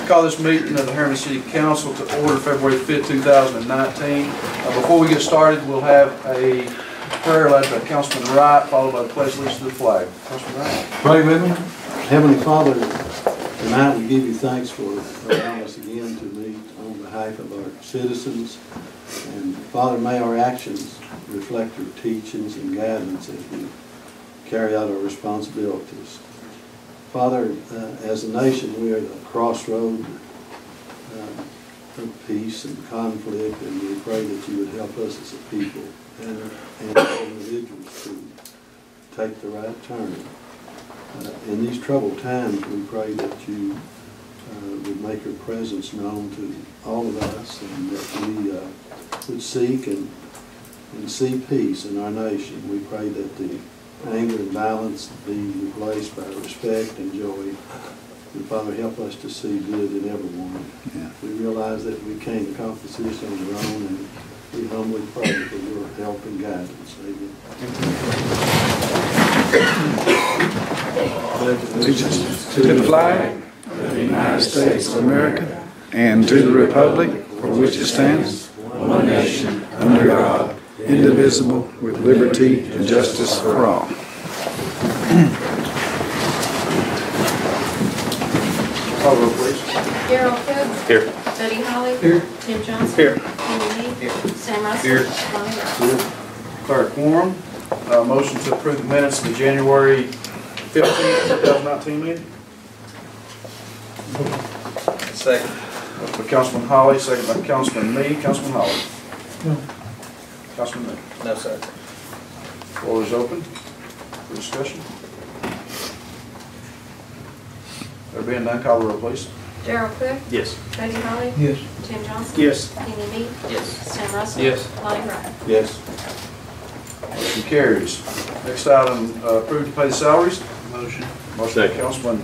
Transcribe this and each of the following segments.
call this meeting of the Harriman City Council to order February 5th, 2019. Before we get started, we'll have a prayer led by Councilman Wright, followed by the pledge allegiance to the flag. Councilman Wright. Pray with me. Heavenly Father, tonight we give you thanks for allowing us again to meet on behalf of our citizens. And Father, may our actions reflect your teachings and guidance as we carry out our responsibilities. Father, as a nation, we are at a crossroad of peace and conflict, and we pray that you would help us as a people and individuals to take the right turn. In these troubled times, we pray that you would make your presence known to all of us, and that we would seek and see peace in our nation. We pray that the anger and violence be replaced by respect and joy. And Father, help us to see good in everyone. Yeah. We realize that we can't accomplish this on our own, and we humbly pray for your help and guidance. Amen. Allegiance to the flag of the United States of America and to the republic for which it stands, one nation, under God, indivisible, with liberty and justice for all. Call roll, please. Gerald Cook. Here. Buddy Holly. Here. Tim Johnson. Here. Kenny Lee. Here. Sam Russell. Here. Lonnie Wright. Here. Declare a quorum. Motion to approve the minutes of the January 15th, 2019 meeting. Second. By Councilman Holly, second by Councilman Mee. Councilman Holly. No. Councilman Mee. No, sir. Floor is open for discussion. There being none, call the roll, please. Gerald Cook. Yes. Buddy Holly. Yes. Tim Johnson. Yes. Kenny Lee. Yes. Sam Russell. Yes. Lonnie Wright. Yes. Motion carries. Next item, approve to pay the salaries. Motion. Motion by Councilman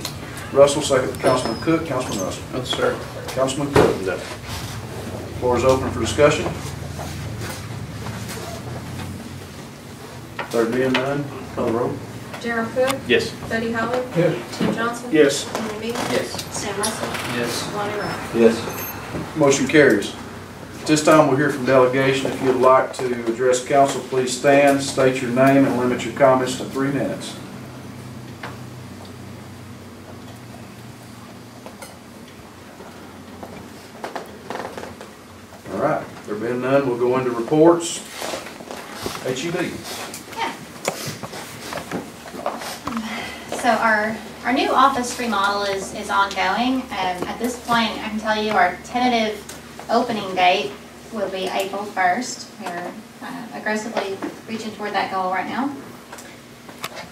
Russell, second by Councilman Cook. Councilman Russell. No, sir. Councilman Cook. No. Floor is open for discussion. There being none, call the roll. Gerald Cook. Yes. Buddy Holly. Yes. Tim Johnson. Yes. Kenny Lee. Yes. Sam Russell. Yes. Lonnie Wright. Yes. Motion carries. At this time, we'll hear from delegation. If you'd like to address council, please stand, state your name, and limit your comments to 3 minutes. All right, there being none, we'll go into reports. HEB. Yeah. So our new office remodel is ongoing. At this point, I can tell you our tentative opening date will be April 1st. We're aggressively reaching toward that goal right now.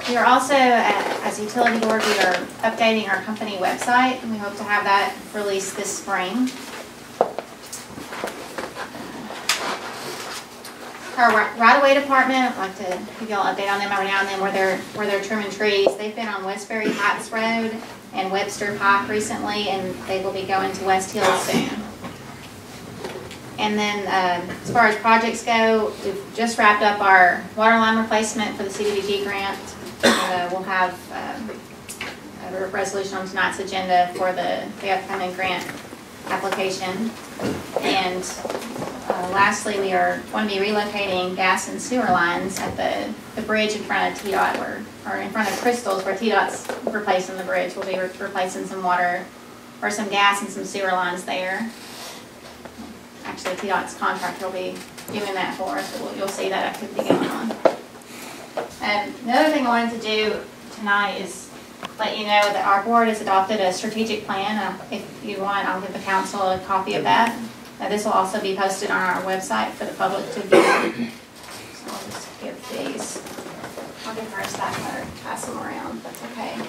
We are also, as a utility board, we are updating our company website, and we hope to have that released this spring. Our right-of-way department, I'd like to give you all an update on them every now and then where they're trimming trees. They've been on Westbury Heights Road and Webster Pike recently, and they will be going to West Hill soon. And then as far as projects go, we've just wrapped up our water line replacement for the CDBG grant. We'll have a resolution on tonight's agenda for the upcoming grant application. And lastly, we are going to be relocating gas and sewer lines at the bridge in front of TDOT, or in front of Crystal's, where TDOT's replacing the bridge. We'll be replacing some water, or some gas and some sewer lines there. Actually, TDOT's contractor will be doing that for us, so you'll see that activity going on. The other thing I wanted to do tonight is let you know that our board has adopted a strategic plan. If you want, I'll give the council a copy of that. This will also be posted on our website for the public to view. So I'll just give these. I'll give her a stack or pass them around. That's okay.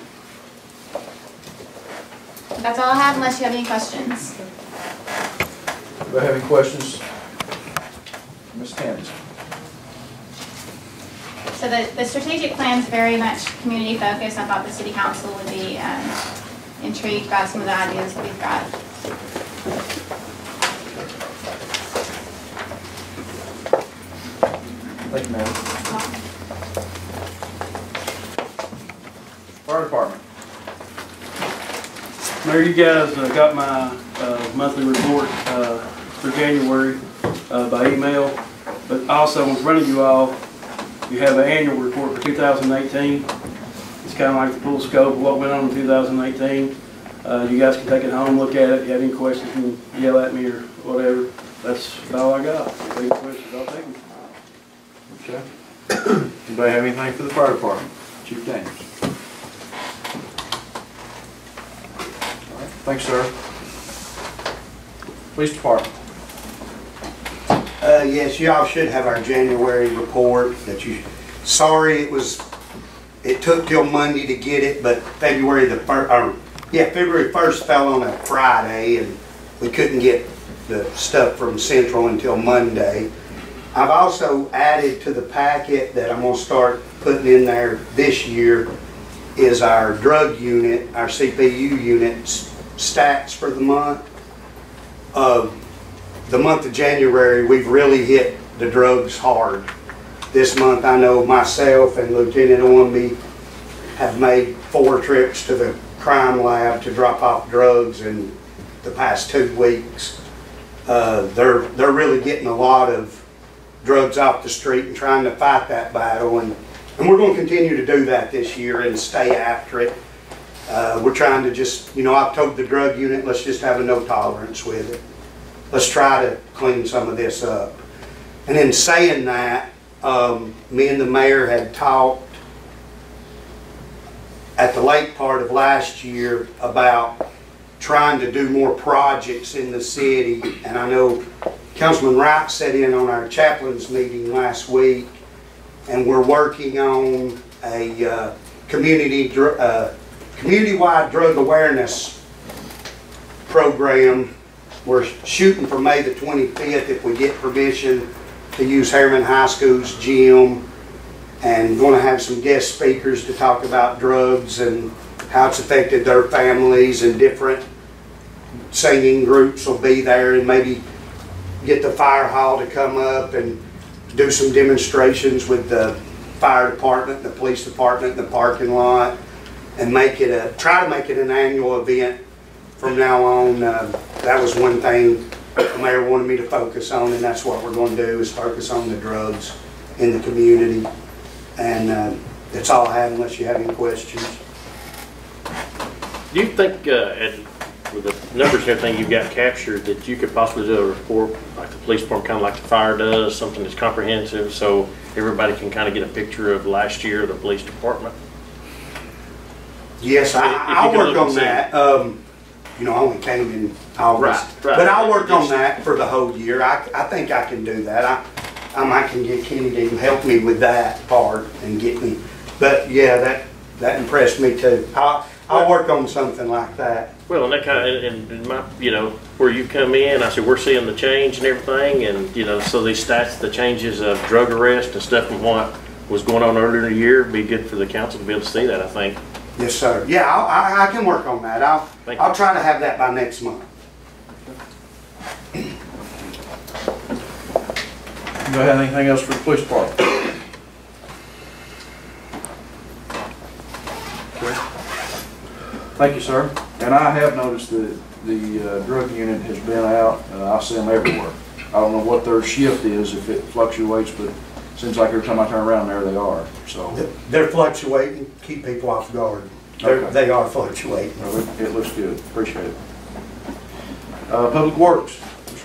That's all I have, unless you have any questions. Do I have any questions? Ms. Tenn. So the strategic plan is very much community focused. I thought the city council would be intrigued by some of the ideas that we've got. Thank you, ma'am. Fire department. Mayor, you guys got my monthly report for January by email, but also in front of you all, you have an annual report for 2018. It's kind of like the full scope of what went on in 2018. You guys can take it home, look at it. If you have any questions, you can yell at me or whatever. That's all I got. If you have any questions, I'll take them. Okay. Anybody have anything for the fire department? Chief Daniels. All right. Thanks, sir. Police department. Yes, y'all should have our January report that you, sorry it took till Monday to get it, but February 1st fell on a Friday and we couldn't get the stuff from Central until Monday. I've also added to the packet that I'm going to start putting in there this year is our drug unit, our CPU unit's stats for the month. The month of January, we've really hit the drugs hard. This month, I know myself and Lieutenant Ormby have made 4 trips to the crime lab to drop off drugs in the past 2 weeks. They're really getting a lot of drugs off the street and trying to fight that battle, and we're going to continue to do that this year and stay after it. We're trying to just, I've told the drug unit, let's just have a no tolerance with it. Let's try to clean some of this up. And in saying that, me and the mayor had talked at the late part of last year about trying to do more projects in the city, and I know Councilman Wright sat in on our chaplains meeting last week, and we're working on a community-wide drug awareness program. We're shooting for May the 25th if we get permission to use Harriman High School's gym, and going to have some guest speakers to talk about drugs and how it's affected their families, and different singing groups will be there, and maybe get the fire hall to come up and do some demonstrations with the fire department, the police department, the parking lot, and try to make it an annual event from now on. That was one thing the mayor wanted me to focus on, and that's what we're going to do, is focus on the drugs in the community. And that's all I have, unless you have any questions. Do you think, with the numbers and everything you've got captured, that you could possibly do a report like the police department, kind of like the fire does, something that's comprehensive, so everybody can kind of get a picture of last year of the police department? Yes, I'll work on that. I only came in August, right. But I'll work on that for the whole year. I think I can do that. I might can get Kenny to help me with that part and get me. But yeah, that impressed me too. I'll work on something like that. Well, and that kind of, and my, where you come in, I said we're seeing the change and everything, and so these stats, the changes of drug arrest and stuff from what was going on earlier in the year, be good for the council to be able to see that, I think. Yes, sir. Yeah, I can work on that. I'll try to have that by next month. Do I have anything else for the police department? Okay. Thank you, sir. And I have noticed that the drug unit has been out. I see them everywhere. I don't know what their shift is, if it fluctuates, but it seems like every time I turn around, there they are. So they're fluctuating. Keep people off guard. Okay. They are fluctuating. Well, it looks good. Appreciate it. Public Works.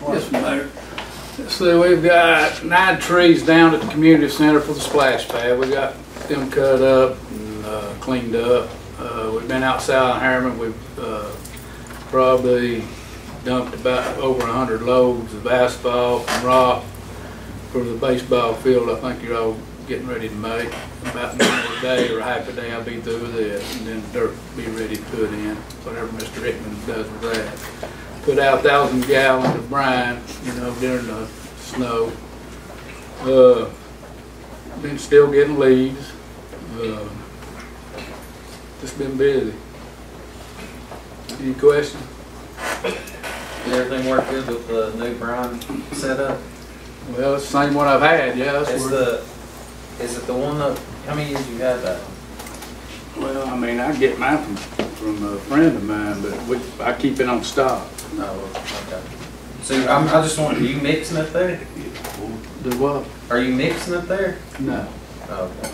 Yes, Mayor. So we've got 9 trees down at the community center for the splash pad. We got them cut up and cleaned up. We've been outside in Harriman. We've probably dumped about over 100 loads of asphalt and rock for the baseball field. I think you're all getting ready to make. About another day or half a day I'll be through with it, and then dirt will be ready to put in, whatever Mr. Hickman does with that. Put out 1,000 gallons of brine, during the snow. Been still getting leaves. Just been busy. Any questions? Did everything work good with the new brine setup? Well, it's the same one I've had, yeah. Is it the one that, how many years you had that? Well, I mean, I get mine from from a friend of mine, but I keep it on stock. Oh, okay. So I just want, are you mixing it there? Do what? Are you mixing it there? No. Oh, okay.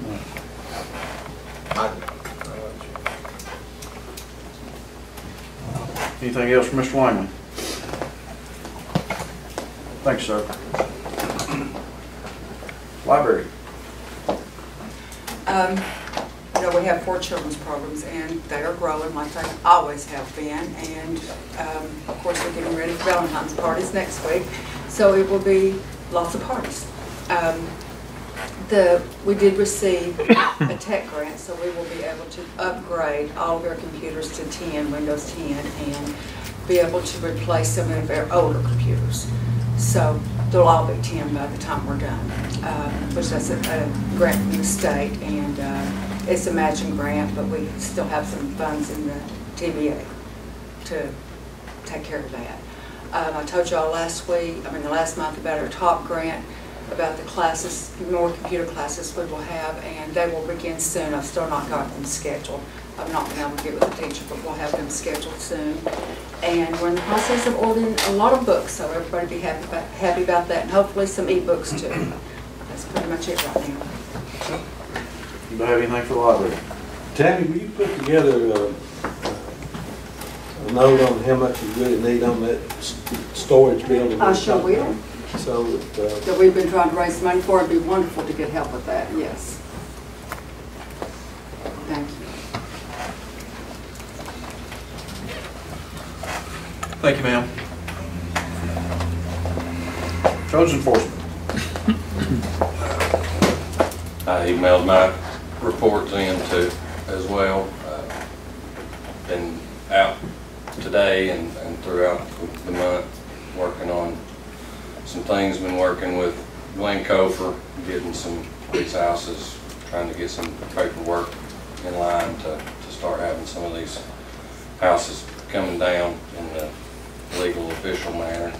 No. Anything else from Mr. Langley? Thanks, sir. Library. You know, we have 4 children's programs, and they are growing like they always have been. And of course, we're getting ready for Valentine's parties next week, so it will be lots of parties. We did receive a tech grant, so we will be able to upgrade all of our computers to 10, Windows 10, and be able to replace some of our older computers. So they'll all be 10 by the time we're done, which that's a grant from the state, and it's a matching grant, but we still have some funds in the TBA to take care of that. I told y'all last month about our top grant, about the classes, more computer classes we will have, and they will begin soon. I've still not got them scheduled. I've not been able to get with the teacher, but we'll have them scheduled soon. And we're in the process of ordering a lot of books, so everybody be happy about that, and hopefully some e-books too. That's pretty much it right now. Anybody have anything for the library? Tammy, will you put together a note on how much you really need on that storage building? I sure will. So That we've been trying to raise money for. It'd be wonderful to get help with that, yes. Thank you. Thank you, ma'am. Codes enforcement. I emailed my reports in too as well. Been out today and throughout the month working on some things. Been working with Glenn Kofer, getting some of these houses, trying to get some paperwork in line to start having some of these houses coming down in the legal official manner.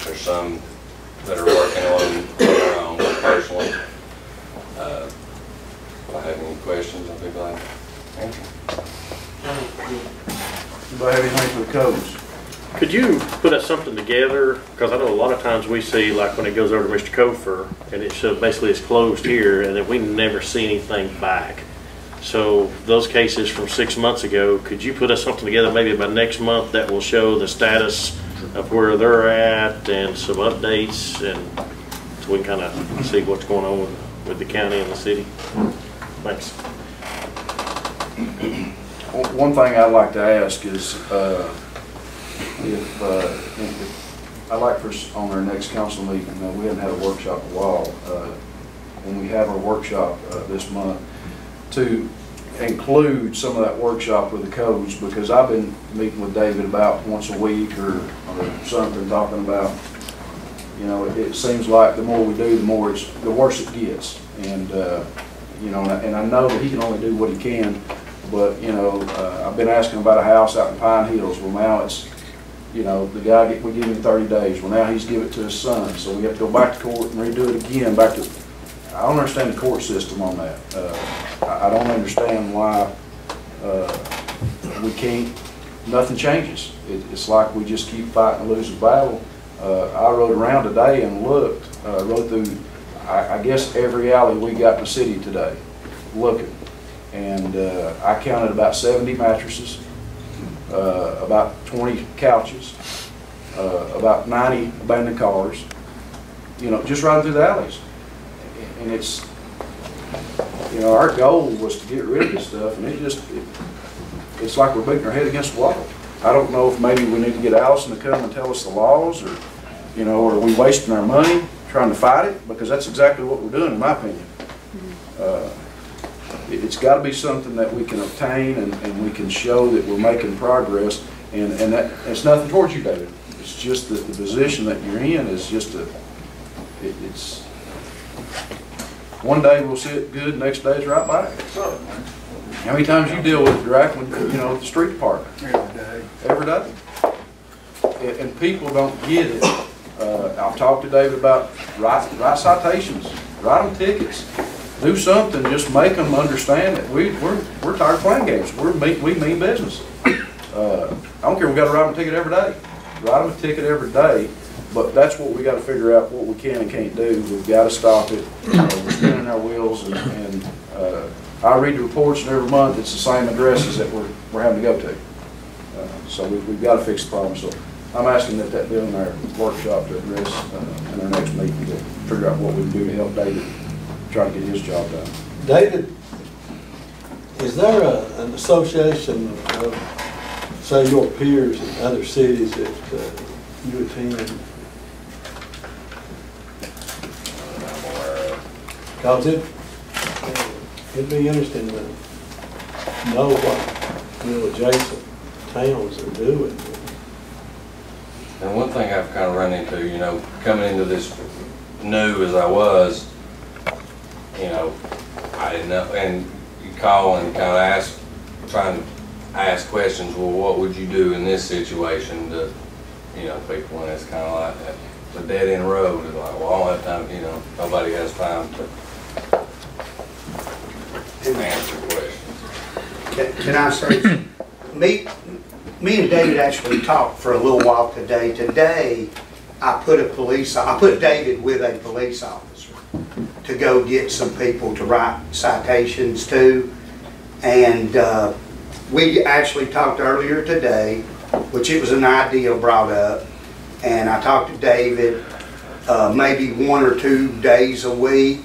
There's some that are working on their own personally. If I have any questions, I'll be glad to answer. Anybody have anything for the codes? Could you put us something together? Because I know a lot of times we see, like when it goes over to Mr. Kofer, and it shows basically it's closed here, and then we never see anything back. So those cases from 6 months ago, could you put us something together maybe by next month that will show the status of where they're at and some updates, and so we can kind of see what's going on with the county and the city? Thanks. One thing I'd like to ask is if I'd like for on our next council meeting, we haven't had a workshop in a while, when we have our workshop this month, to include some of that workshop with the codes, because I've been meeting with David about once a week or something, talking about, you know, it seems like the more we do, the worse it gets. And you know, and I know that he can only do what he can, but you know, I've been asking about a house out in Pine Hills. Well, now it's, you know, the guy we give him 30 days. Well, now he's give it to his son, so we have to go back to court and redo it again. I don't understand the court system on that. I don't understand why we can't. Nothing changes. It's like we just keep fighting a losing battle. I rode around today and looked, rode through, I guess every alley we got in the city today, looking, and I counted about 70 mattresses, about 20 couches, about 90 abandoned cars. You know, just riding through the alleys. And it's, you know, our goal was to get rid of this stuff, and it's like we're beating our head against the wall. I don't know if maybe we need to get Allison to come and tell us the laws, or, you know, or are we wasting our money trying to fight it? Because that's exactly what we're doing, in my opinion. It's got to be something that we can obtain, and we can show that we're making progress, and that it's nothing towards you, David. It's just that the position that you're in is just it's one day we'll see it good, next day it's right back. How many times you deal with direct, you know, with the street department? Every day. And people don't get it. I've talked to David about write citations, write them tickets. do something, just make them understand that we're tired of playing games. We mean business. I don't care, we gotta write them a ticket every day. Write them a ticket every day, but that's what we gotta figure out, what we can and can't do. We've gotta stop it. We're spinning our wheels, and I read the reports, and every month it's the same addresses that we're having to go to. So we've gotta fix the problem. So I'm asking that be in our workshop to address in our next meeting, to figure out what we can do to help David try to get his job done. David, is there an association of, say, your peers in other cities that you attend? Because it'd be interesting to know what adjacent towns are doing. And one thing I've kind of run into, you know, coming into this new as I was, you know, I didn't know, and you call and kind of ask, trying to ask questions, well, what would you do in this situation to, you know, people, and it's kind of like that. The dead end road is like, well, I don't have time, you know, nobody has time to answer questions. Can I say, me and David actually talked for a little while today. Today, I put David with a police officer to go get some people to write citations to. And we actually talked earlier today, which it was an idea brought up. And I talked to David maybe 1 or 2 days a week,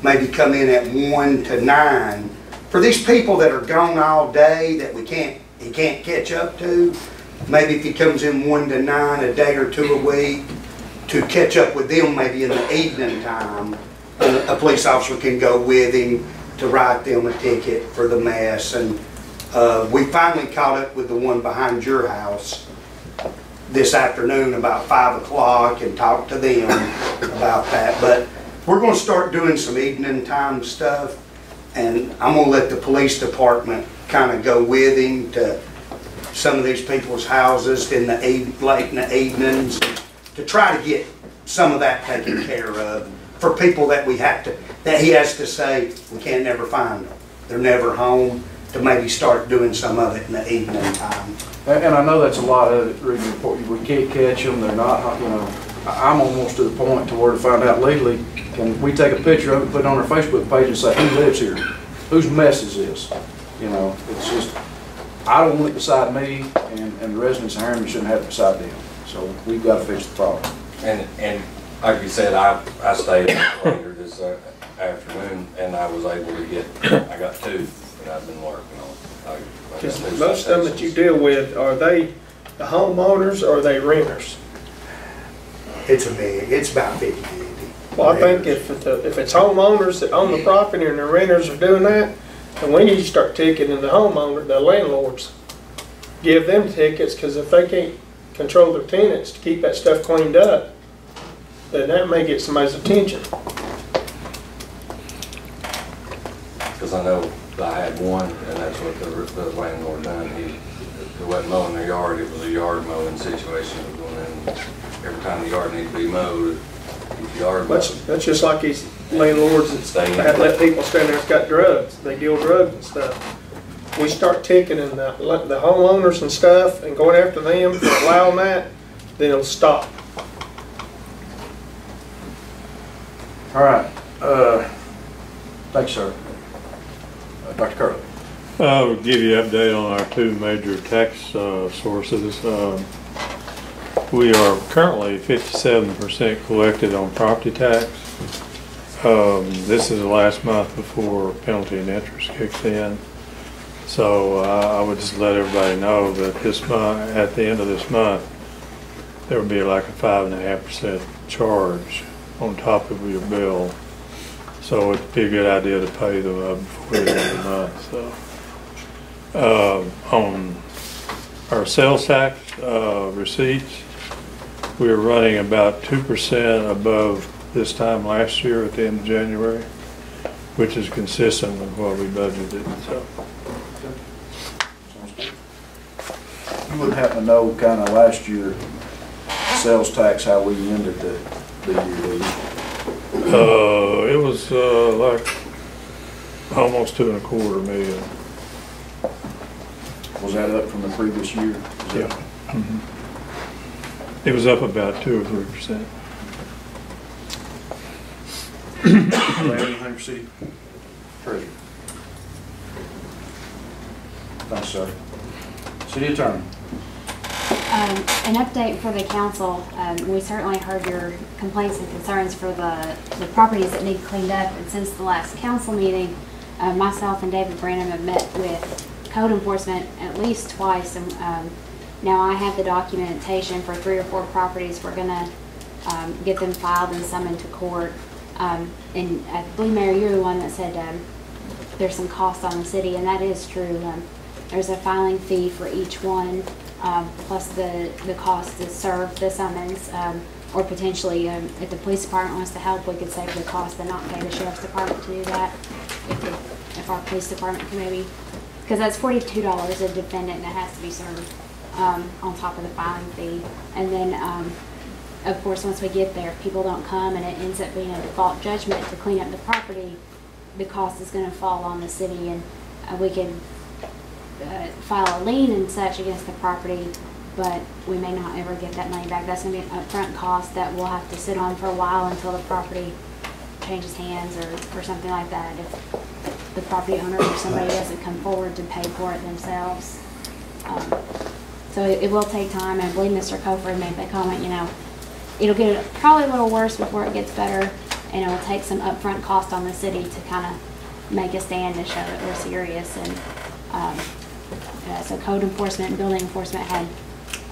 maybe come in at 1 to 9. For these people that are gone all day that he can't catch up to, maybe if he comes in 1 to 9 a day or 2 a week, to catch up with them maybe in the evening time, a police officer can go with him to write them a ticket for the mess. And we finally caught up with the one behind your house this afternoon about 5 o'clock and talked to them about that. But we're going to start doing some evening time stuff, and I'm going to let the police department kind of go with him to some of these people's houses late in the evenings to try to get some of that taken care of for people that he has to say we can't never find them. They're never home, to maybe start doing some of it in the evening time. And I know that's a lot of it, reading the report. We can't catch them, they're not, you know, I'm almost to the point to where to find out legally, can we take a picture of it, put it on our Facebook page and say, who lives here? Whose mess is this? You know, it's just, I don't want it beside me, and the residents of Harriman shouldn't have it beside them. So we've got to fix the problem. And like you said, I stayed later this afternoon, and I was able to I got 2 that I've been working on. Because most of them that you deal with, are they the homeowners or are they renters? It's about 50-50. Well, I think if it's homeowners that own the property and the renters are doing that, then we need to start ticketing the homeowner, the landlords. Give them tickets, because if they can't control their tenants to keep that stuff cleaned up, then that may get somebody's attention. Because I know I had one, and that's what the landlord done. He wasn't mowing their yard, it was a yard mowing situation. Every time the yard needed to be mowed, the yard mowed. That's just like these landlords that let people stand there that's got drugs. They deal drugs and stuff. We start ticketing the homeowners and stuff and going after them for allowing that, then it'll stop. All right. Thanks, sir. Dr. Curley. I'll give you an update on our 2 major tax sources. We are currently 57% collected on property tax. This is the last month before penalty and interest kicks in. So I would just let everybody know that this month, at the end of this month, there will be like a 5.5% charge on top of your bill. So it'd be a good idea to pay them before the end of the month. So on our sales tax receipts, we are running about 2% above this time last year at the end of January, which is consistent with what we budgeted. So. You wouldn't happen to know kind of last year sales tax, how we ended the year? It was like almost 2.25 million. Was that up from the previous year? Yeah. It was up about 2 or 3%. Hunter City Treasurer. Thanks, sir. City Attorney. An update for the council. We certainly heard your complaints and concerns for the properties that need cleaned up, and since the last council meeting, myself and David Branham have met with code enforcement at least twice, and now I have the documentation for 3 or 4 properties. We're gonna get them filed and summoned to court. And I believe, Mayor, you're the one that said there's some cost on the city, and that is true. There's a filing fee for each one, plus the cost to serve the summons, or potentially if the police department wants to help, we could save the cost and not pay the sheriff's department to do that. If our police department can maybe, because that's $42 a defendant that has to be served on top of the filing fee. And then, of course, once we get there, if people don't come and it ends up being a default judgment to clean up the property, the cost is going to fall on the city, and we can file a lien and such against the property, but we may not ever get that money back. That's going to be an upfront cost that we'll have to sit on for a while until the property changes hands or something like that. If the property owner or somebody doesn't come forward to pay for it themselves. So it will take time. I believe Mr. Cofer made that comment, it'll get probably a little worse before it gets better, and it will take some upfront cost on the city to kind of make a stand to show that we're serious. And so code enforcement and building enforcement had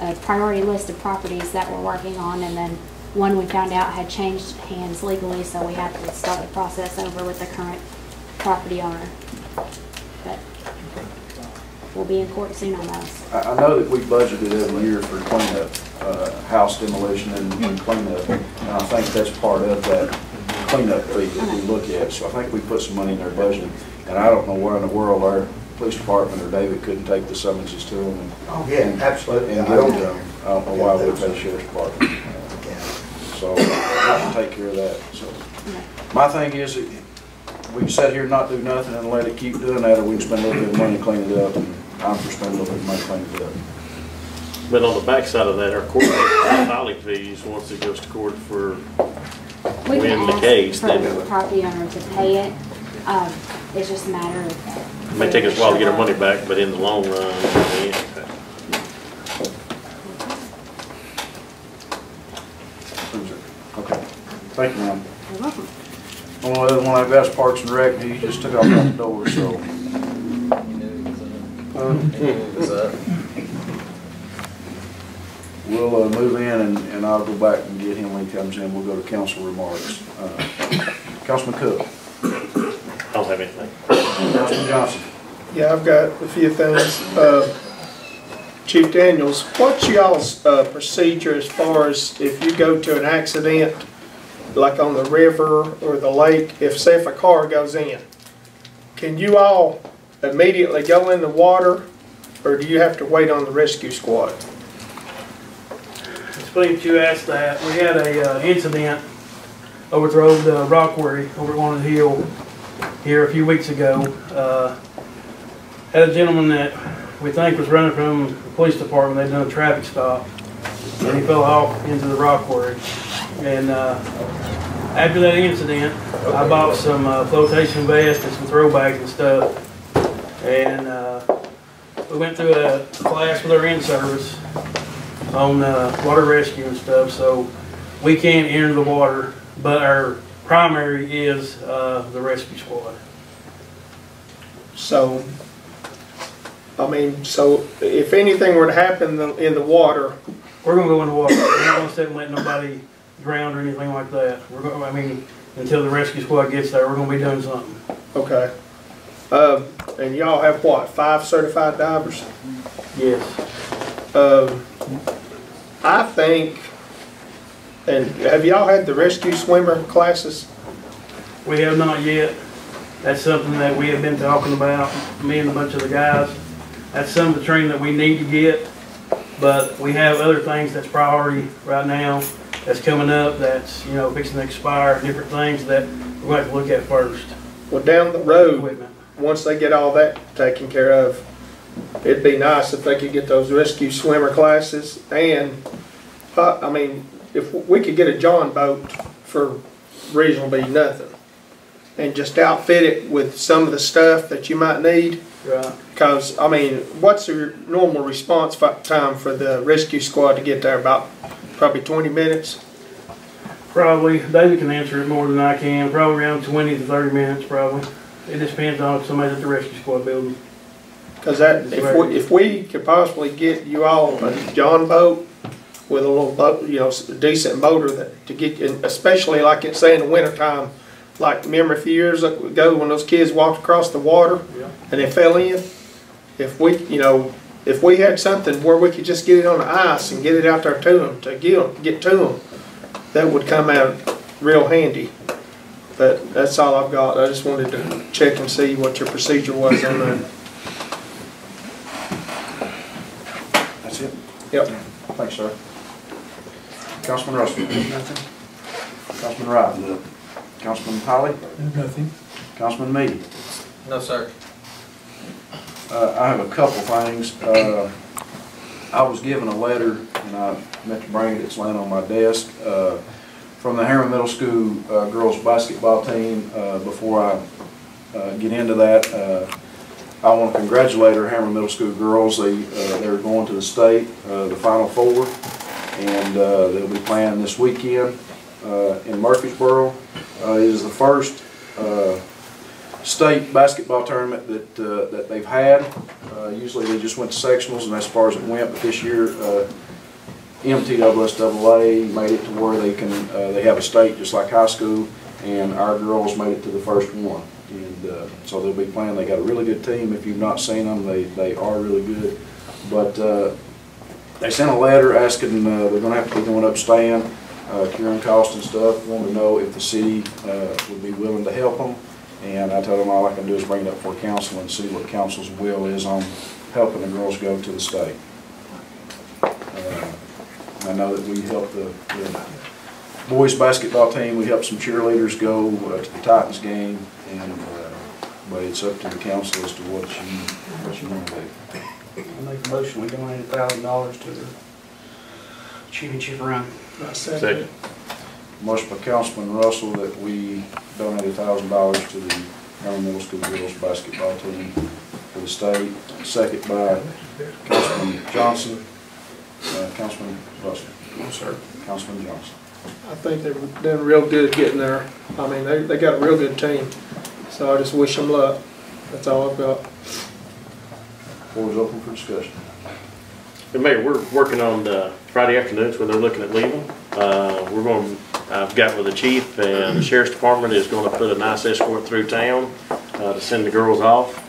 a priority list of properties that we're working on, and then one we found out had changed hands legally, so we have to start the process over with the current property owner. But we'll be in court soon on those. I know that we budgeted every year for cleanup, house demolition and cleanup, and I think that's part of that cleanup fee that we look at. So I think we put some money in their budget, and I don't know where in the world our police department or David couldn't take the summonses to them. And, Absolutely. And give them to them. I don't know why we pay the sheriff's department. So we can take care of that. So my thing is, we can sit here and not do nothing and let it keep doing that, or we can spend a little bit of money to clean it up, and I'm for spending a little bit of money cleaning it up. But on the backside of that, our court filing fees, once it goes to court for We win can the ask case, for then the property owner to pay it. It's just a matter of. it may take us a while to get our money back, but in the long run, yeah. Okay. Thank you, ma'am. You're welcome. Only other one I've got is Parks and Rec, and he just took off out the door, so. You knew he was up. We'll move in, and I'll go back and get him when he comes in. We'll go to council remarks. Councilman Cook. I don't have anything. Councilman Johnson. Yeah, I've got a few things. Chief Daniels, what's y'all's procedure as far as if you go to an accident, like on the river or the lake, if a car goes in, can you all immediately go in the water, or do you have to wait on the rescue squad? It's funny that you asked that. We had a incident over at the old rock quarry over on the hill here a few weeks ago. Had a gentleman that we think was running from the police department. They'd done a traffic stop, and he fell off into the rock quarry. And after that incident, I bought some flotation vests and some throw bags and stuff. And we went through a class with our in-service on water rescue and stuff, so we can enter the water, but our primary is the rescue squad. So, so if anything were to happen in the water, we're going to go in the water. We're not going to sit and let nobody drown or anything like that. We're going. Until the rescue squad gets there, we're going to be doing something. Okay. And y'all have what, 5 certified divers? Yes. I think, and have y'all had the rescue swimmer classes? We have not yet. That's something that we have been talking about, me and a bunch of the guys. That's some of the training that we need to get, but we have other things that's priority right now that's coming up that's, fixing to expire, different things that we're going to have to look at first. Well, down the road, Equipment. once they get all that taken care of, it'd be nice if they could get those rescue swimmer classes and, I mean, if we could get a John boat for reasonably nothing and just outfit it with some of the stuff that you might need. Right. Because, I mean, what's your normal response time for the rescue squad to get there? About probably 20 minutes? Probably. David can answer it more than I can. Probably around 20 to 30 minutes, probably. It just depends on if somebody's at the rescue squad building. Because if we could possibly get you all a John boat with a little boat, you know, decent motor that to get, especially like it's say in the wintertime, like remember a few years ago when those kids walked across the water and they fell in. If we, you know, if we had something where we could just get it on the ice and get it out there to them to get to them, that would come out real handy. But that's all I've got. I just wanted to check and see what your procedure was on that. That's it? Yep. Thanks, sir. Councilman Russell? Nothing. Councilman Wright? No. Councilman Holly? Nothing. Councilman Meade? No, sir. I have a couple things. I was given a letter, and I meant to bring it, it's laying on my desk, from the Harriman Middle School girls basketball team. Before I get into that, I want to congratulate our Harriman Middle School girls. They're going to the state, the Final Four, and they'll be playing this weekend in Murfreesboro. It is the first state basketball tournament that they've had. Usually they just went to sectionals and that's as far as it went, but this year MTSSAA made it to where they have a state just like high school, and our girls made it to the first one. And so they'll be playing. They got a really good team. If you've not seen them, they are really good. But they sent a letter asking, they're going to have to be going upstairs, curing costs and stuff, wanting to know if the city would be willing to help them. And I told them all I can do is bring it up for council and see what council's will is on helping the girls go to the state. I know that we helped the boys basketball team. We helped some cheerleaders go to the Titans game, and but it's up to the council as to what you want to do. I make a motion, we donate $1,000 to the championship run. Second. Motion by Councilman Russell that we donate $1,000 to the Harriman Middle School girls basketball team for the state. Second by Councilman Johnson. Councilman Russell. No, sir. Councilman Johnson. I think they've done real good getting there. I mean, they got a real good team. So I just wish them luck. That's all I've got. Floor is open for discussion. And Mayor, we're working on the Friday afternoons where they're looking at leaving. I've got with the chief, and the sheriff's department is going to put a nice escort through town to send the girls off.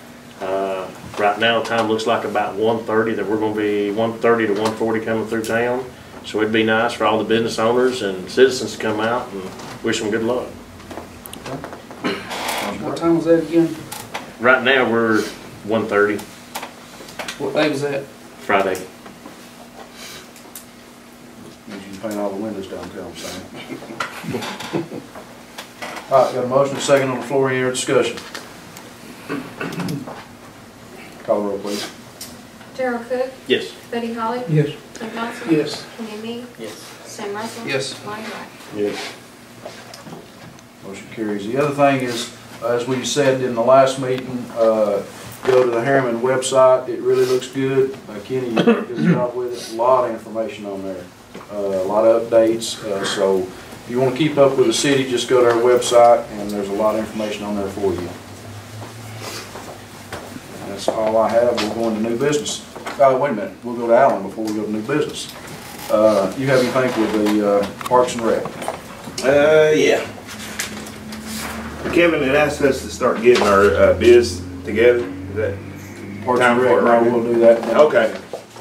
Right now, the time looks like about 1:30, that we're going to be 1:30 to 1:40 coming through town. So it'd be nice for all the business owners and citizens to come out and wish them good luck. What time was that again? Right now, we're 1:30. What day was that? Friday. Means you can paint all the windows downtown, Sam. All right, got a motion and a second on the floor. Any other discussion? Call the roll, please. Gerald Cook, Yes. Buddy Holly, Yes. Tim Johnson, Yes. Kenny Me, Yes. Sam Russell. Yes. Lonnie Wright. Yes. Motion carries. The other thing is, as we said in the last meeting, go to the Harriman website. It really looks good. Kenny, you did a good job with it. A lot of information on there. A lot of updates. So if you want to keep up with the city, just go to our website, and there's a lot of information on there for you. And that's all I have. We'll go into new business. Oh, wait a minute. We'll go to Alan before we go to new business. You have anything with the Parks and Rec? Yeah. Kevin had asked us to start getting our bids together. Is that Parks time and for Rec, it? no, we'll do that. Okay.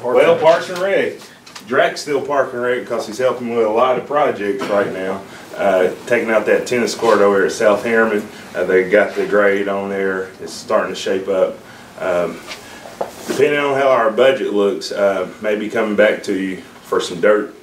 Well, Parks and Rec. Drake's still Park and Rec because he's helping with a lot of projects right now. Taking out that tennis court over at South Harriman. They got the grade on there. It's starting to shape up. Depending on how our budget looks, maybe coming back to you for some dirt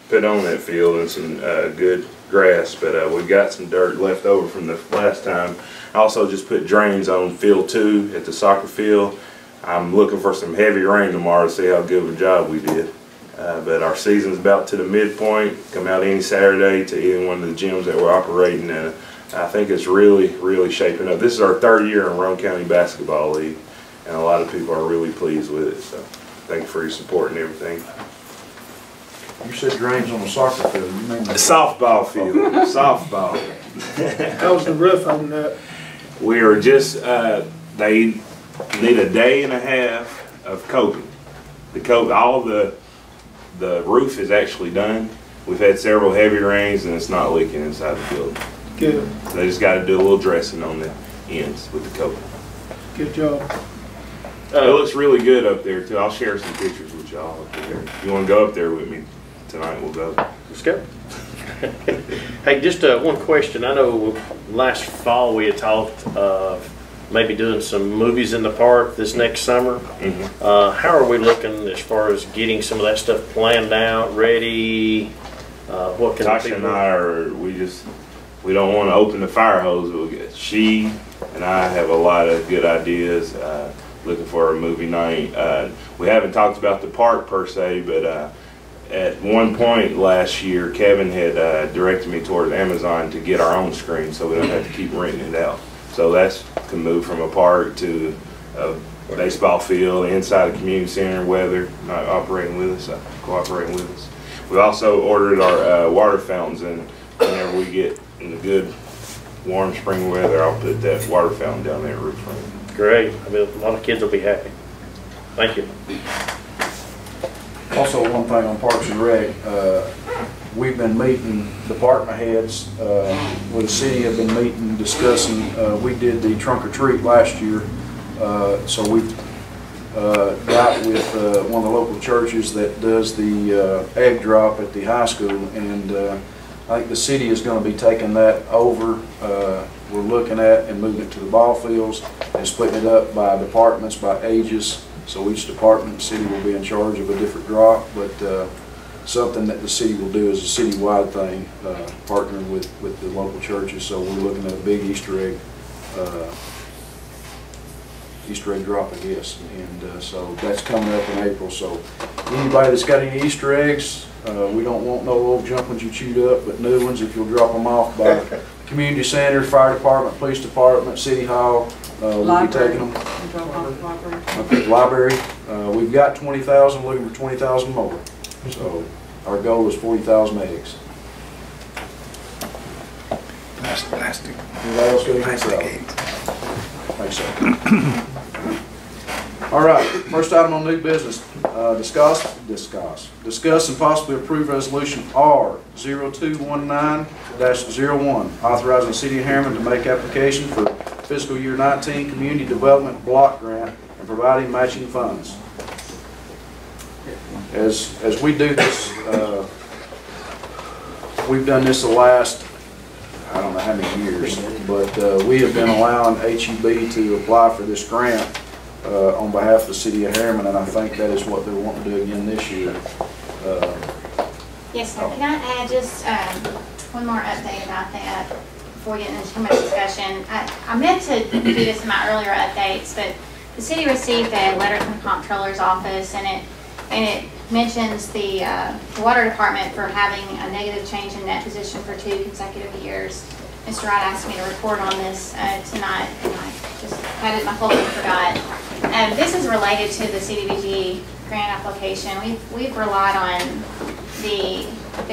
put on that field and some good grass, but we got some dirt left over from the last time. I also just put drains on field 2 at the soccer field. I'm looking for some heavy rain tomorrow to see how good of a job we did. But our season's about to the midpoint. Come out any Saturday to either one of the gyms that we're operating, and I think it's really shaping up. This is our 3rd year in Roane County Basketball League, and a lot of people are really pleased with it. So thank you for your support and everything. You said drains on the soccer field. You mean the softball field? Softball. How's the roof on that? We are just, they need a day and a half of coping. All the roof is actually done. We've had several heavy rains and it's not leaking inside the building. Good. So they just got to do a little dressing on the ends with the coping. Good job. It looks really good up there too. I'll share some pictures with y'all up there. If you want to go up there with me tonight, we'll go. Let's go. Hey, just one question. I know last fall we had talked of maybe doing some movies in the park this next summer. How are we looking as far as getting some of that stuff planned out, ready? What can Tasha and I are, we don't want to open the fire hose. She and I have a lot of good ideas. Looking for a movie night. We haven't talked about the park per se, but at one point last year, Kevin had directed me towards Amazon to get our own screen so we don't have to keep renting it out. So that's can move from a park to a baseball field, inside a community center, weather, not operating with us, cooperating with us. We also ordered our water fountains, and whenever we get in the good warm spring weather, I'll put that water fountain down there at roof front. Great. I mean, a lot of kids will be happy. Thank you. Also, one thing on Parks and Rec, we've been meeting, department heads with the city have been meeting, discussing. We did the trunk or treat last year, so we got with one of the local churches that does the egg drop at the high school, and I think the city is going to be taking that over. We're looking at and moving it to the ball fields and splitting it up by departments, by ages. So each department, the city will be in charge of a different drop, but something that the city will do is a citywide thing, partnering with the local churches. So we're looking at a big Easter egg drop, I guess. And so that's coming up in April. So anybody that's got any Easter eggs, we don't want no old junk ones you chewed up, but new ones. If you'll drop them off by community center, fire department, police department, city hall, we'll be taking them. Okay, library. We've got 20,000, looking for 20,000 more. So our goal is 40,000 eggs. That's plastic. Anybody else got anything? Thanks, sir. All right, first item on new business, discuss and possibly approve resolution R0219-01, authorizing the city of Harriman to make application for fiscal year 19 community development block grant and providing matching funds. As we do this, we've done this the last, I don't know how many years, but we have been allowing HEB to apply for this grant on behalf of the city of Harriman, and I think that is what they're wanting to do again this year. Yes, sir. Can I add just one more update about that before we get into too much discussion? I meant to do this in my earlier updates, but the city received a letter from the comptroller's office, and it mentions the water department for having a negative change in net position for 2 consecutive years. Mr. Wright asked me to report on this tonight, and I just had it in my folder and forgot. This is related to the CDBG grant application. We've relied on the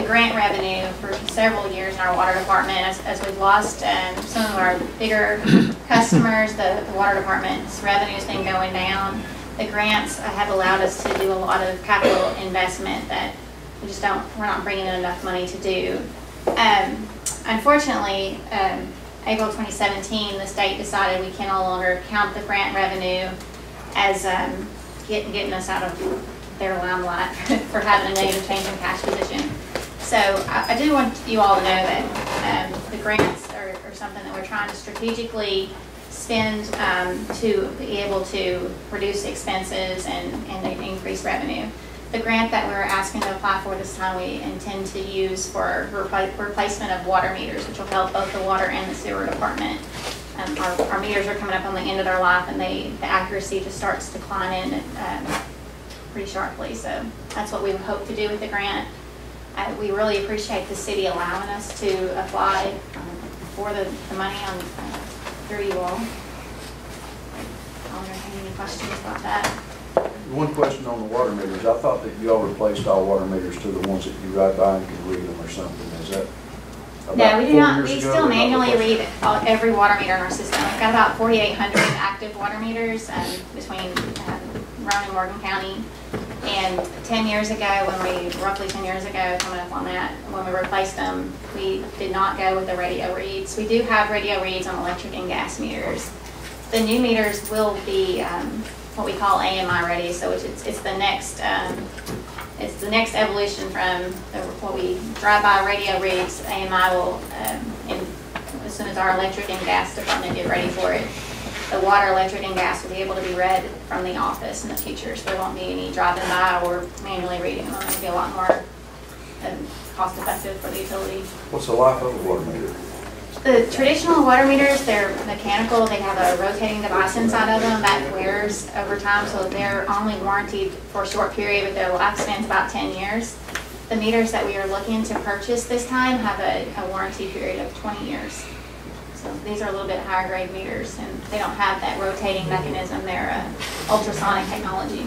grant revenue for several years in our water department as we've lost some of our bigger customers. The water department's revenue has been going down. The grants have allowed us to do a lot of capital investment that we're not bringing in enough money to do. Unfortunately, April 2017, the state decided we can no longer count the grant revenue as getting us out of their limelight for having a negative change in cash position. So I do want you all to know that the grants are something that we're trying to strategically spend to be able to reduce expenses and increase revenue. The grant that we're asking to apply for this time, we intend to use for replacement of water meters, which will help both the water and the sewer department. Our meters are coming up on the end of their life, and the accuracy just starts declining pretty sharply. So that's what we hope to do with the grant. We really appreciate the city allowing us to apply for the money through you all. I'll entertain any questions about that. One question on the water meters. I thought that you all replaced all water meters to the ones that you ride by and can read them or something. Is that about No, we do 4 not. years We ago, still or not manually replaced? read every water meter in our system. We've got about 4,800 active water meters between Roane and Morgan County. And 10 years ago, roughly 10 years ago, coming up on that, when we replaced them, we did not go with the radio reads. We do have radio reads on electric and gas meters. The new meters will be what we call AMI ready, so it's the next evolution from what we drive-by radio reads. AMI will, as soon as our electric and gas department get ready for it, the water, electric, and gas will be able to be read from the office in the future, so there won't be any driving by or manually reading them. It'll be a lot more cost-effective for the utility. What's the life of a water meter? The traditional water meters, they're mechanical. They have a rotating device inside of them that wears over time, so they're only warranted for a short period, but their lifespan's about 10 years. The meters that we are looking to purchase this time have a warranty period of 20 years. So these are a little bit higher grade meters, and they don't have that rotating mechanism. They're ultrasonic technology.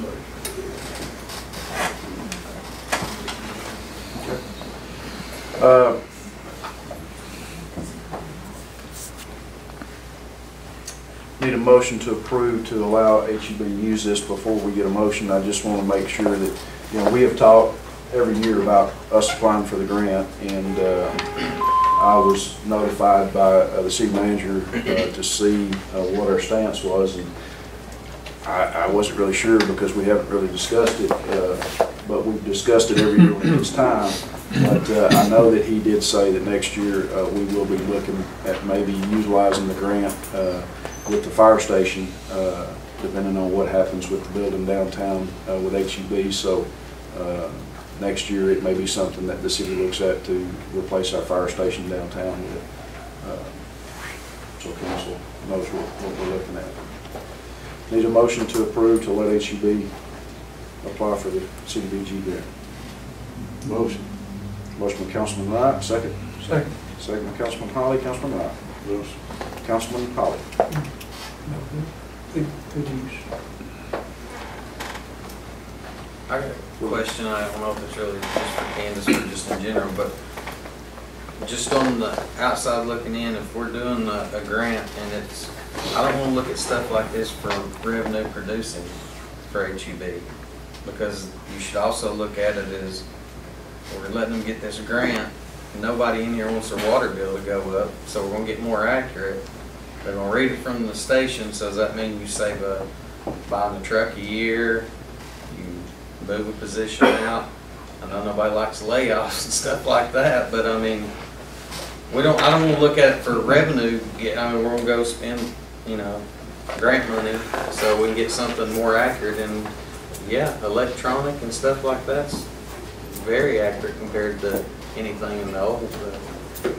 Need a motion to approve to allow HEB to use this. Before we get a motion, I just want to make sure that, we have talked every year about us applying for the grant, and I was notified by the city manager to see what our stance was, and I wasn't really sure because we haven't really discussed it, but we've discussed it every year when it's time. But I know that he did say that next year we will be looking at maybe utilizing the grant with the fire station, depending on what happens with the building downtown with HEB. So next year it may be something that the city looks at to replace our fire station downtown with. So council knows what we're looking at. Need a motion to approve to let HEB apply for the CDBG grant. Motion. Motion by Councilman Wright, second. Second. Second by Councilman Holly. Councilman Wright. Yes. Councilman Holly. I got a question. I don't know if it's really just for Candace or just in general, but just on the outside looking in, if we're doing a grant and I don't want to look at stuff like this for revenue producing for HEB, because you should also look at it as we're letting them get this grant. Nobody in here wants their water bill to go up, so we're going to get more accurate. They're going to read it from the station, so does that mean you save buying a truck a year, you move a position out? I know nobody likes layoffs and stuff like that, but I mean, I don't want to look at it for revenue. We're going to go spend, grant money so we can get something more accurate. And yeah, electronic and stuff like that's very accurate compared to anything in the old. But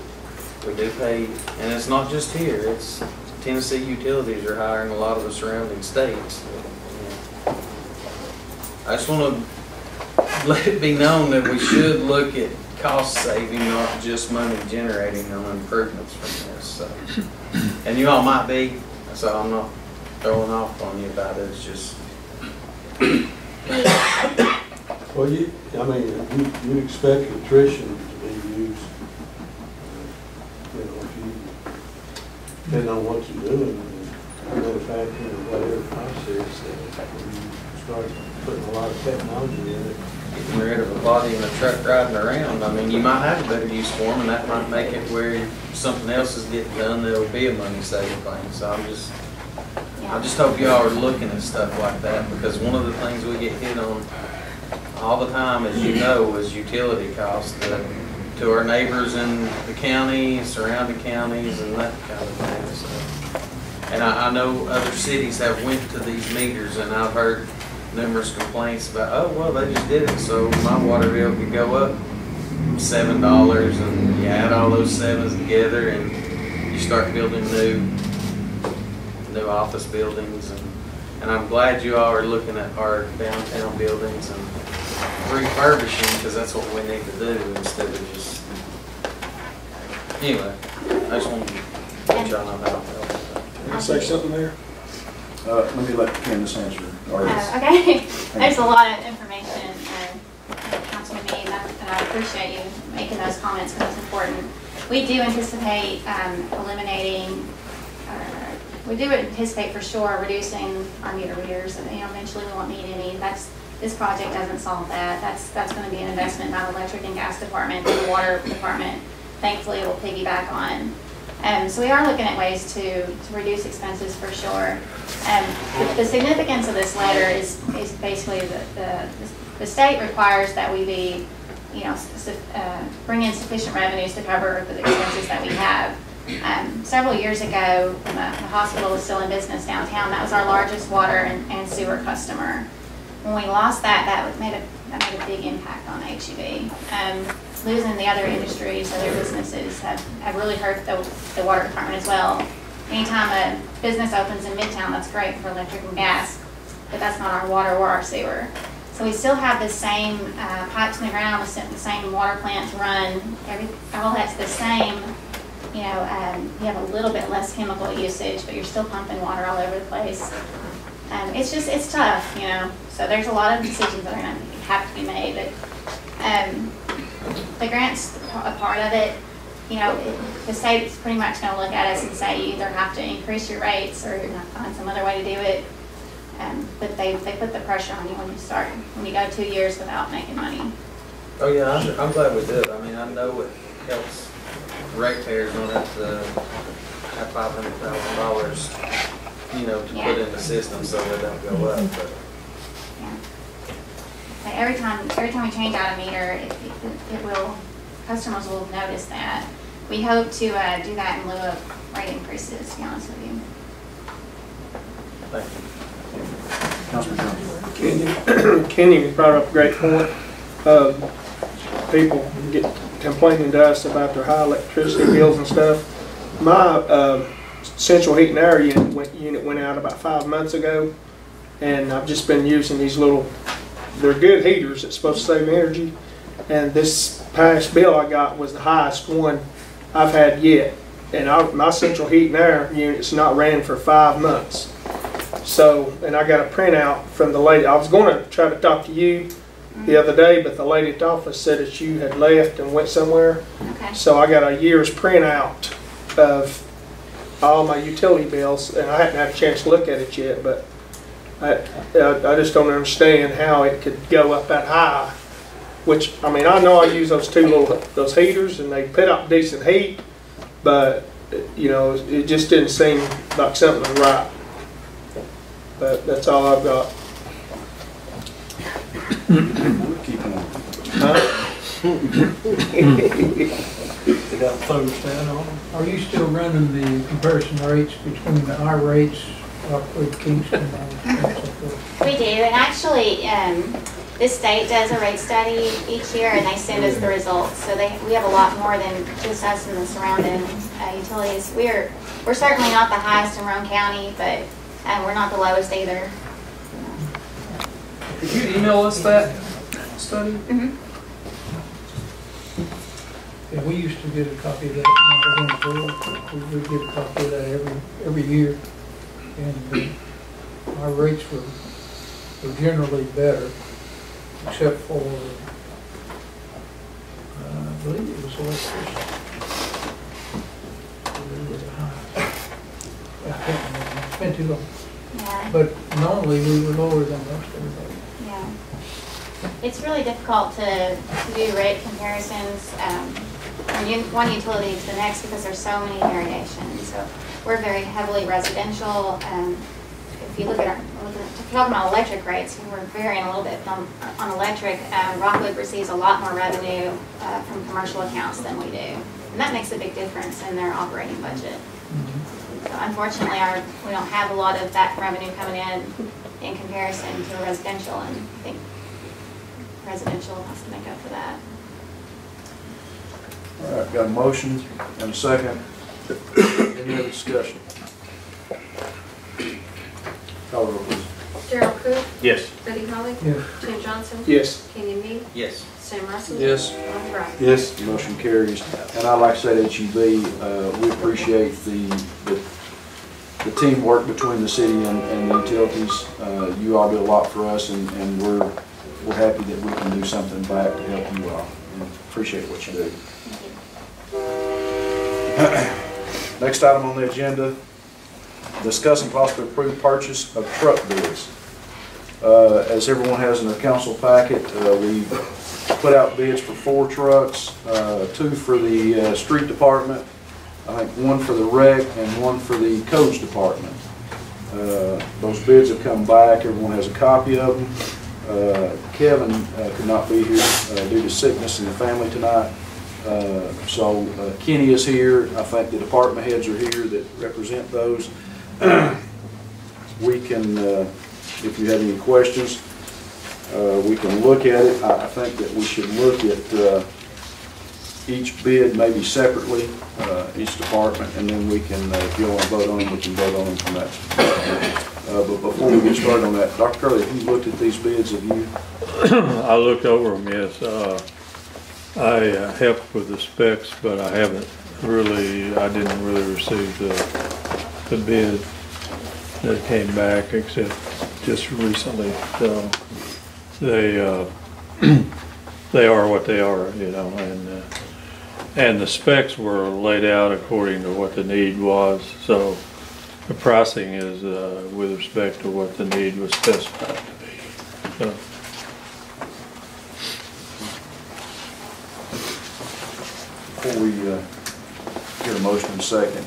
we do pay, and it's not just here. It's Tennessee utilities are hiring a lot of the surrounding states. I just want to let it be known that we should look at cost saving, not just money generating on improvements from this. So, and you all might be, so I'm not throwing off on you about it. It's just. Well, you expect attrition to be used. If you depend on what you're doing, manufacturing or whatever process, when you start putting a lot of technology in it. Getting rid of a body in a truck riding around, you might have a better use for them, and that might make it where something else is getting done that'll be a money-saving thing. So I just hope y'all are looking at stuff like that, because one of the things we get hit on all the time, as you know, is utility costs to our neighbors in the county, surrounding counties, and that kind of thing. So, and I know other cities have went to these meters, and I've heard numerous complaints about, oh, well, they just did it, so my water bill could go up $7, and you add all those sevens together, and you start building new office buildings, and I'm glad you all are looking at our downtown buildings and refurbishing, because that's what we need to do instead of just, anyway, I just wanted to let y'all know how I felt. Can I say something there? Let me let Candace answer. Okay, there's a lot of information Councilman needs, and I appreciate you making those comments because it's important. We do anticipate we do anticipate for sure reducing our meter readers, and eventually we won't need any. This project doesn't solve that. That's going to be an investment by the electric and gas department and the water department. Thankfully, it will piggyback on. So we are looking at ways to reduce expenses for sure. The significance of this letter is basically the state requires that we be, bring in sufficient revenues to cover the expenses that we have. Several years ago, when the hospital was still in business downtown, that was our largest water and sewer customer. When we lost that, that made a big impact on HEB. Losing the other industries, other businesses have really hurt the water department as well. Anytime a business opens in Midtown, that's great for electric and gas, but that's not our water or our sewer. So we still have the same pipes in the ground, the same water plants run, all that's the same. You have a little bit less chemical usage, but you're still pumping water all over the place. It's tough, So there's a lot of decisions that are going to have to be made, but the grant's a part of it. The state's pretty much going to look at us and say you either have to increase your rates or you're going to find some other way to do it. But they put the pressure on you when you go 2 years without making money. Oh yeah, I'm glad we did. I mean, I know it helps ratepayers don't have to have $500,000, to put in the system so they don't go up. But every time we change out a meter, customers will notice that. We hope to do that in lieu of rate increases, to be honest with you. Thank you. Kenny brought up a great point. People get complaining to us about their high electricity bills and stuff. My central heat and air unit went out about 5 months ago, and I've just been using these they're good heaters that's supposed to save energy, and this past bill I got was the highest one I've had yet, and my central heat and air unit's not ran for 5 months. So, and I got a printout from the lady. I was going to try to talk to you the other day, but the lady at the office said that you had left and went somewhere. Okay. So I got a year's printout of all my utility bills, and I hadn't had a chance to look at it yet, but I just don't understand how it could go up that high. Which, I mean, I know I use those those heaters, and they put out decent heat, but it just didn't seem like something was right. But that's all I've got. Keep on. They got thermostat on them. Are you still running the comparison rates between our rates, Rockwood, Kingston, and so forth? We do, and actually, this state does a rate study each year, and they send us the results. So we have a lot more than just us and the surrounding utilities. We're certainly not the highest in Roane County, but we're not the lowest either. Could you email us that study? Mm-hmm. Yeah, we used to get a copy of that. We would get a copy of that every year, and our rates were generally better, except for I believe it was electricity. We were high. I can't remember. It's been too long. Yeah. But normally we were lower than most everybody. Yeah. It's really difficult to do rate comparisons from one utility to the next because there's so many variations. So we're very heavily residential. If you look at talking about electric rates, we're varying a little bit on electric. Rockwood receives a lot more revenue from commercial accounts than we do. And that makes a big difference in their operating budget. So unfortunately, we don't have a lot of that revenue coming in in comparison to residential, and I think residential has to make up for that. All right, got a motion and a second. Any other discussion? Call the roll, please. Gerald Cook, Yes. Buddy Holly, Yes. Tim Johnson, Yes. Kenny Me, Yes. Sam Russell. Yes. Ronnie Wright. Yes. Motion carries. And I'd like to say to HEB, we appreciate the teamwork between the city and the utilities. You all do a lot for us, and we're happy that we can do something back to help you all. And appreciate what you do. Next item on the agenda, discuss and possibly approve purchase of truck bids. As everyone has in their council packet, we put out bids for 4 trucks, 2 for the street department, I think 1 for the rec and 1 for the codes department. Those bids have come back. Everyone has a copy of them. Kevin could not be here due to sickness in the family tonight. So Kenny is here. I think the department heads are here that represent those. We can, if you have any questions, we can look at it. I think that we should look at each bid maybe separately, each department, and then we can, if you want to vote on them, we can vote on them from that. But before we get started on that, Dr. Curley, have you looked at these bids? Have you? I looked over them, yes. I helped with the specs, but I didn't really receive the bid that came back, except just recently. So they are what they are, you know, and the specs were laid out according to what the need was. So the pricing is with respect to what the need was specified to be. So. Before we get a motion in a second,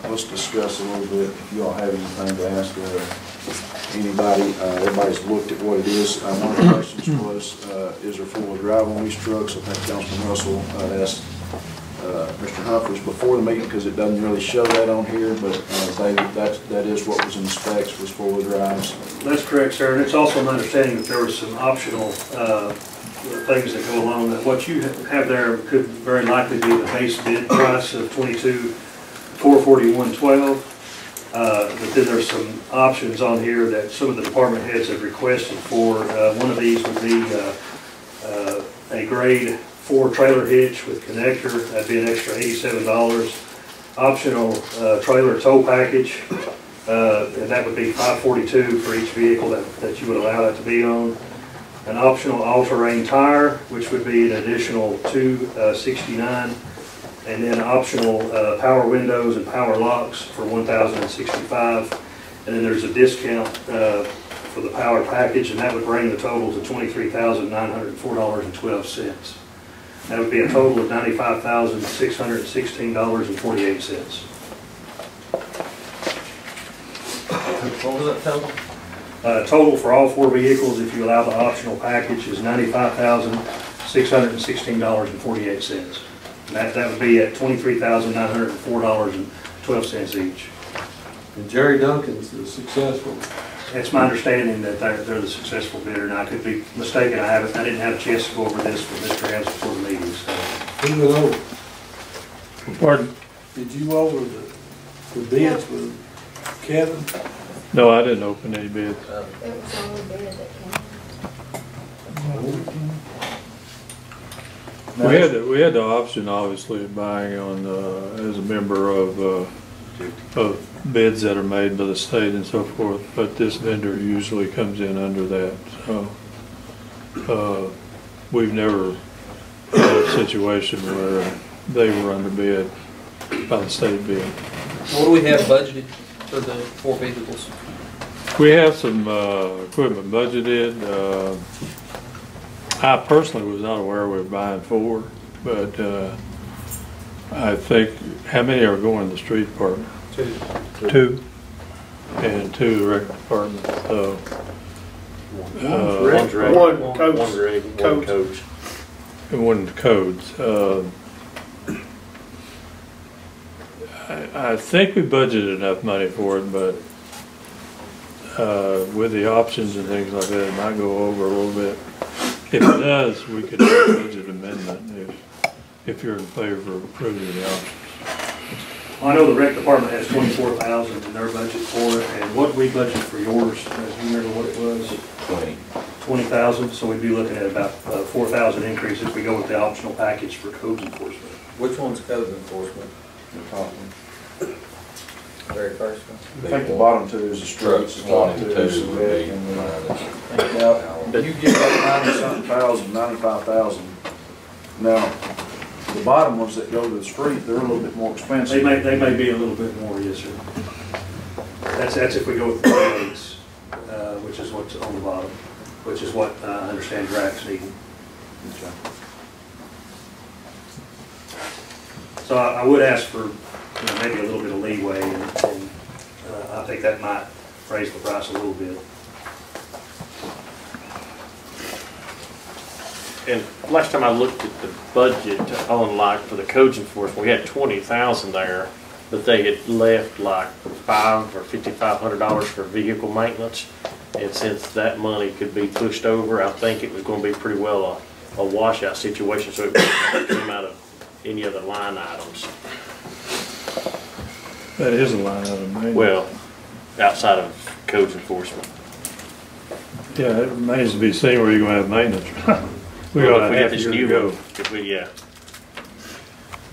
let's discuss a little bit, if you all have anything to ask anybody. Everybody's looked at what it is. One of the questions was, is there four-wheel drive on these trucks? I think Councilman Russell asked Mr. Humphries before the meeting, because it doesn't really show that on here, but David, that is what was in the specs, was four-wheel drives. That's correct, sir, and it's also my understanding that there was some optional things that go along. That what you have there could very likely be the base bid price of $22,441.12. But then there's some options on here that some of the department heads have requested for. One of these would be a grade 4 trailer hitch with connector. That'd be an extra $87. Optional trailer tow package, and that would be $542 for each vehicle that you would allow that to be on. An optional all-terrain tire, which would be an additional $269, and then optional power windows and power locks for $1,065. And then there's a discount for the power package, and that would bring the total to $23,904.12. That would be a total of $95,616.48. What was that total? Total for all 4 vehicles, if you allow the optional package, is $95,616.48. That would be at $23,904.12 each. And Jerry Duncan's the successful. It's my understanding that they're the successful bidder, and I could be mistaken. I didn't have a chance to go over this with Mr. Hans before the meeting. So. Who went over? Pardon? Did you over the bids with Kevin? No, I didn't open any bids. It was only bid that came. We had the option, obviously, of buying on as a member of bids that are made by the state and so forth, but this vendor usually comes in under that. So we've never had a situation where they were underbid by the state bid. What do we have budgeted for the 4 vehicles? We have some equipment budgeted. I personally was not aware we were buying 4, but I think, how many are going to the street department? 2. And 2 the rec department. So, One coach. And 1 codes. I think we budgeted enough money for it, but with the options and things like that, it might go over a little bit. If it does, we could do a budget amendment if you're in favor of approving the options. I know the rec department has 24,000 in their budget for it, and what we budget for yours, do you remember what it was? 20,000, so we'd be looking at about 4,000 increase if we go with the optional package for code enforcement. Which one's code enforcement? The top one. Very first one. I think the bottom two is the streets. The top two is the red and the, you get like 90-something thousand, 95,000. Now, the bottom ones that go to the street, they're a little bit more expensive. They may be a little bit more, yes, sir. That's if we go with the grades, which is what's on the bottom, which is what I understand Drax needing. Okay. So I would ask for maybe a little bit of leeway, and I think that might raise the price a little bit. And last time I looked at the budget on like for the codes enforcement, we had 20,000 there, but they had left like $500 or $5,500 for vehicle maintenance. And since that money could be pushed over, I think it was going to be pretty well a washout situation, so it wouldn't come out of any other line items. That is a line item, maybe. Well, outside of codes enforcement. Yeah, it remains to be seen where you're going to have maintenance. We Well, got if a we had half this year to new go. one, if we, yeah.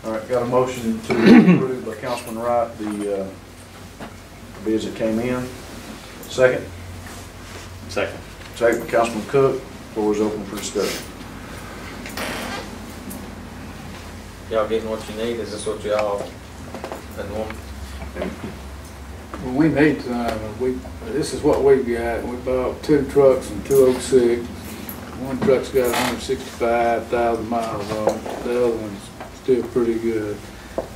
All right, got a motion to approve by Councilman Wright the bids that came in. Second? Second. Second by Councilman Cook. Floor is open for discussion. Y'all getting what you need? Is this what y'all been wanting? Well, we need to, this is what we've got. We bought 2 trucks from 206. One truck's got 165,000 miles on it. The other one's still pretty good.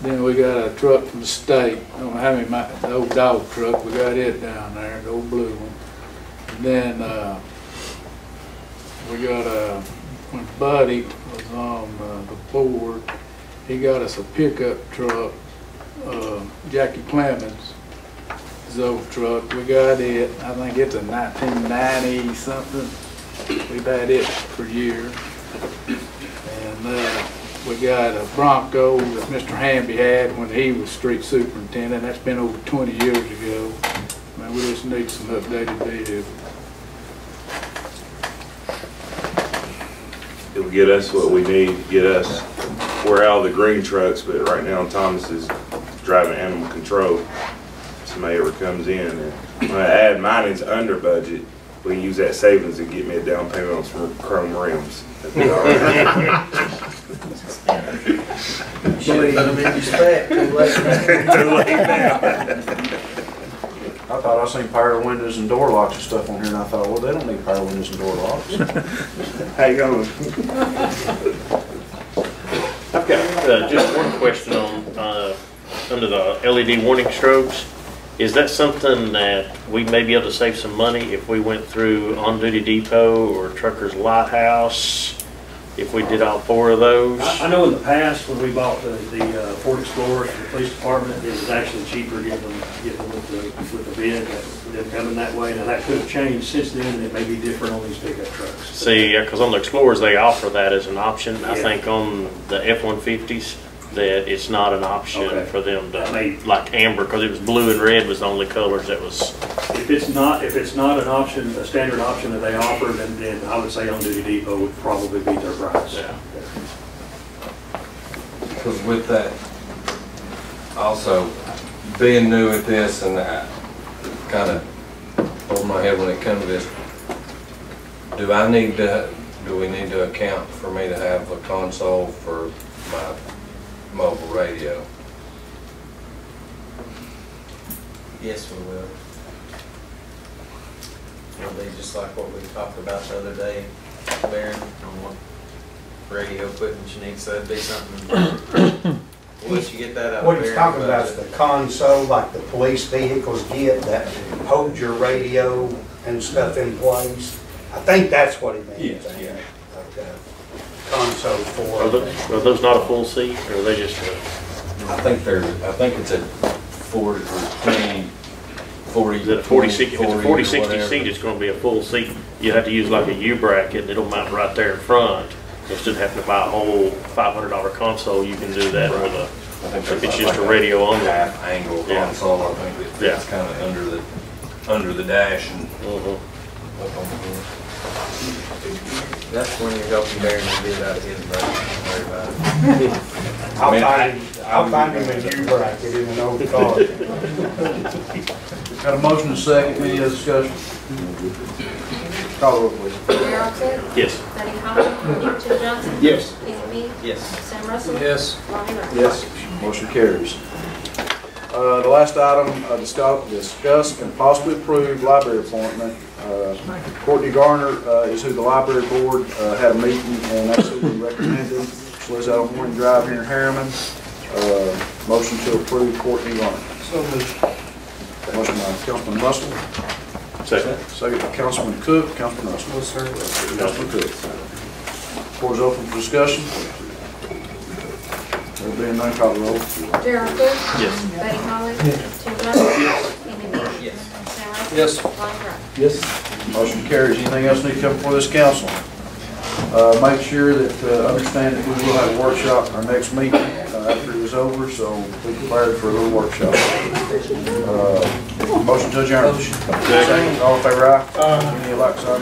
Then we got a truck from the state. I don't know how many, the old dog truck. We got it down there, the old blue one. And then we got when Buddy was on the board, he got us a pickup truck, Jackie Clemens' old truck. We got it. I think it's a 1990 something. We've had it for years. And we got a Bronco that Mr. Hamby had when he was street superintendent. That's been over 20 years ago. Man, we just need some updated vehicles. It'll get us what we need to get us. We're out of the green trucks, but right now Thomas is driving animal control. Somebody ever comes in, and I'm gonna add mine is under budget. We can use that savings to get me a down payment on some chrome rims. Should have put them in your spec. Too late now. Too late now. I thought I seen power windows and door locks and stuff on here, and I thought, well, they don't need power windows and door locks. How you going? I've got just one question on under the LED warning strobes. Is that something that we may be able to save some money if we went through On Duty Depot or Trucker's Lighthouse, if we did all 4 of those? I know in the past when we bought the Ford Explorer for the police department, it was actually cheaper getting them with the bid than coming that way. Now that could have changed since then, and it may be different on these pickup trucks. See, because on the Explorers they offer that as an option. Yeah. I think on the F-150s that it's not an option for them to, like amber, because it was blue and red was the only colors that was. If it's not an option, a standard option that they offer, then I would say On Duty Depot would probably beat their price. Yeah. Because with that, also being new at this, and I kind of hold my head when it comes to this, do we need to account for me to have a console for my mobile radio? Yes, we will. It'll be just like what we talked about the other day, Baron, on what radio equipment you need, so it'd be something. Once you get that out What of he's Baron's talking about is budget. the console, like the police vehicles get, that holds your radio and stuff in place. I think that's what he means. Yes, yeah. Like a console for. Are those not a full seat, or are they just I think it's a 40 or 20 40, Is it a 40, 60, if it's a 40, 40 or 60 whatever. seat, it's gonna be a full seat. You have to use like a U bracket, and it'll mount right there in front. Instead of having to buy a whole $500 console, you can do that with a, I think it's just a radio only. half angle Yeah. console. I think it fits kind of under the dash and up on the hood. That's when you help you there and you get out of his budget. Don't worry about it. I'll find him a new bracket in an old car. Got a motion and a second, any other discussion? Call the roll, please. Darryl Cook? Yes. Buddy Holly? Jim Johnson? Yes. Kenny Me? Yes. Sam Russell? Yes. Lonnie Wright? Yes. Motion carries. The last item, discuss and possibly approve library appointment. Courtney Garner is who the library board had a meeting, and that's who we recommended. She lives out on Morning Drive here in Harriman. Motion to approve Courtney Garner. So moved. Motion by Councilman Russell. Second. Second by Councilman Cook. Councilman Russell. Yes, sir. Councilman Cook. Floor is open for discussion. There being none, call the roll. Darryl Cook? Yes. Buddy Holly? Yes. Jim Johnson? Kenny Me? Yes. Sam Russell? Yes. Lonnie Wright? Yes. Motion carries. Anything else need to come before this council? Make sure that, understand that we will have a workshop our next meeting after it is over, so be prepared for a little workshop. Motion to adjourn. Second. All in favor, aye? Any like sign?